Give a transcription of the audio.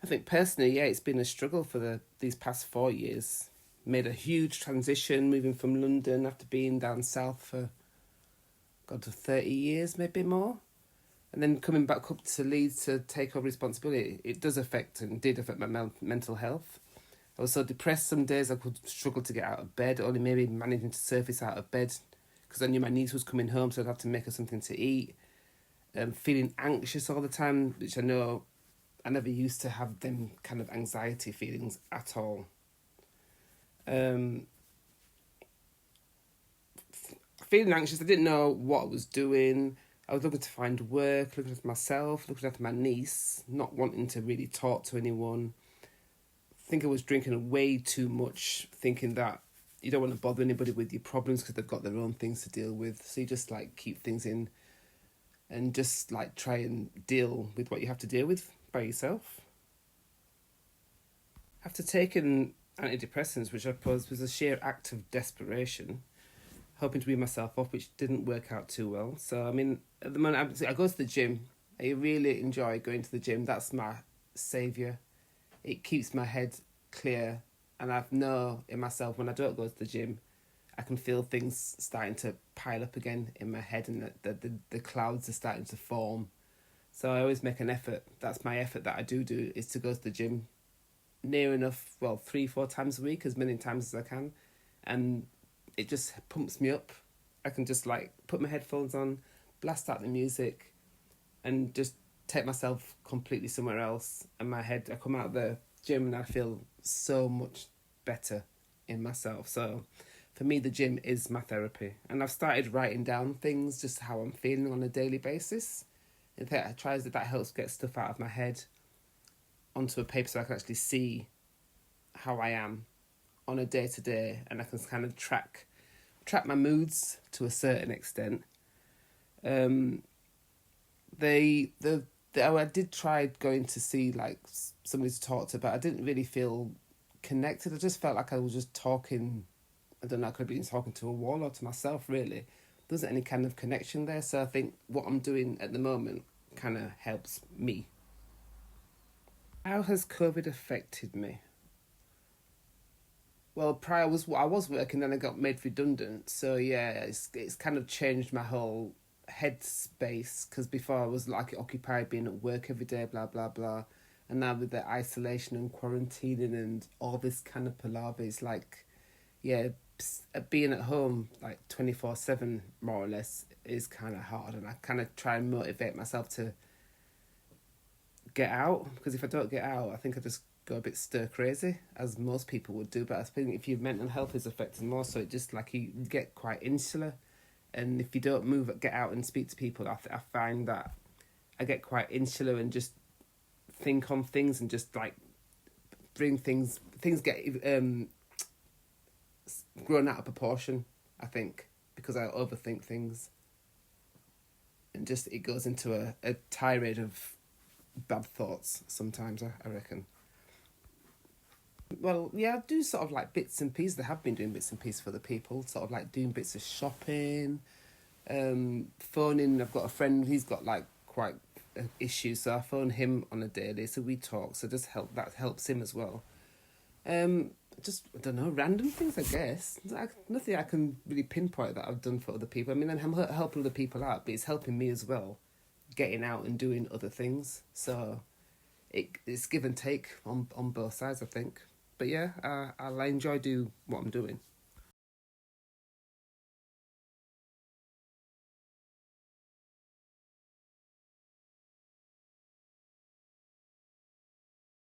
I think personally, yeah, it's been a struggle for these past 4 years. Made a huge transition, moving from London after being down south for, God, 30 years, maybe more. And then coming back up to Leeds to take over responsibility, it does affect and did affect my mental health. I was so depressed some days I could struggle to get out of bed, only maybe managing to surface out of bed because I knew my niece was coming home, so I'd have to make her something to eat. Feeling anxious all the time, which I know I never used to have them kind of anxiety feelings at all. Feeling anxious, I didn't know what I was doing. I was looking to find work, looking after myself, looking after my niece, not wanting to really talk to anyone. I think I was drinking way too much, thinking that you don't want to bother anybody with your problems because they've got their own things to deal with. So you just like keep things in and just like try and deal with what you have to deal with by yourself. After taking antidepressants, which I suppose was a sheer act of desperation, hoping to wean myself off, which didn't work out too well. So, I mean, at the moment, I go to the gym. I really enjoy going to the gym. That's my saviour. It keeps my head clear. And I know in myself, when I don't go to the gym, I can feel things starting to pile up again in my head and the clouds are starting to form. So I always make an effort. That's my effort that I do is to go to the gym near enough, 3-4 times a week, as many times as I can. And it just pumps me up. I can just like put my headphones on, blast out the music, and just take myself completely somewhere else. And my head, I come out of the gym and I feel so much better in myself. So for me, the gym is my therapy. And I've started writing down things, just how I'm feeling on a daily basis. In fact, I try that helps get stuff out of my head onto a paper so I can actually see how I am on a day-to-day, and I can kind of track my moods to a certain extent. I did try going to see like somebody to talk to, but I didn't really feel connected. I just felt like I was just talking. I don't know. I could have been talking to a wall or to myself. Really, there wasn't any kind of connection there. So I think what I'm doing at the moment kind of helps me. How has COVID affected me? Well, I was working, then I got made redundant. So yeah, it's kind of changed my whole headspace, because before I was like occupied being at work every day, blah blah blah, and now with the isolation and quarantining and all this kind of palaver, it's like, yeah, being at home like 24/7 more or less is kind of hard, and I kind of try and motivate myself to get out, because if I don't get out, I think I just go a bit stir crazy, as most people would do. But I think if your mental health is affected more, so it just like you get quite insular, and if you don't get out and speak to people, I find that I get quite insular and just think on things and just like bring things get grown out of proportion, I think, because I overthink things, and just it goes into a tirade of bad thoughts sometimes, I reckon. Well, yeah, I do sort of like bits and pieces. I have been doing bits and pieces for the people, sort of like doing bits of shopping, phoning. I've got a friend, he's got like quite issues, so I phone him on a daily, so we talk, so that helps him as well. Just, I don't know, random things, I guess. Nothing I can really pinpoint that I've done for other people. I mean, I'm helping other people out, but it's helping me as well, getting out and doing other things. So it's give and take on both sides, I think. But yeah, I enjoy do what I'm doing.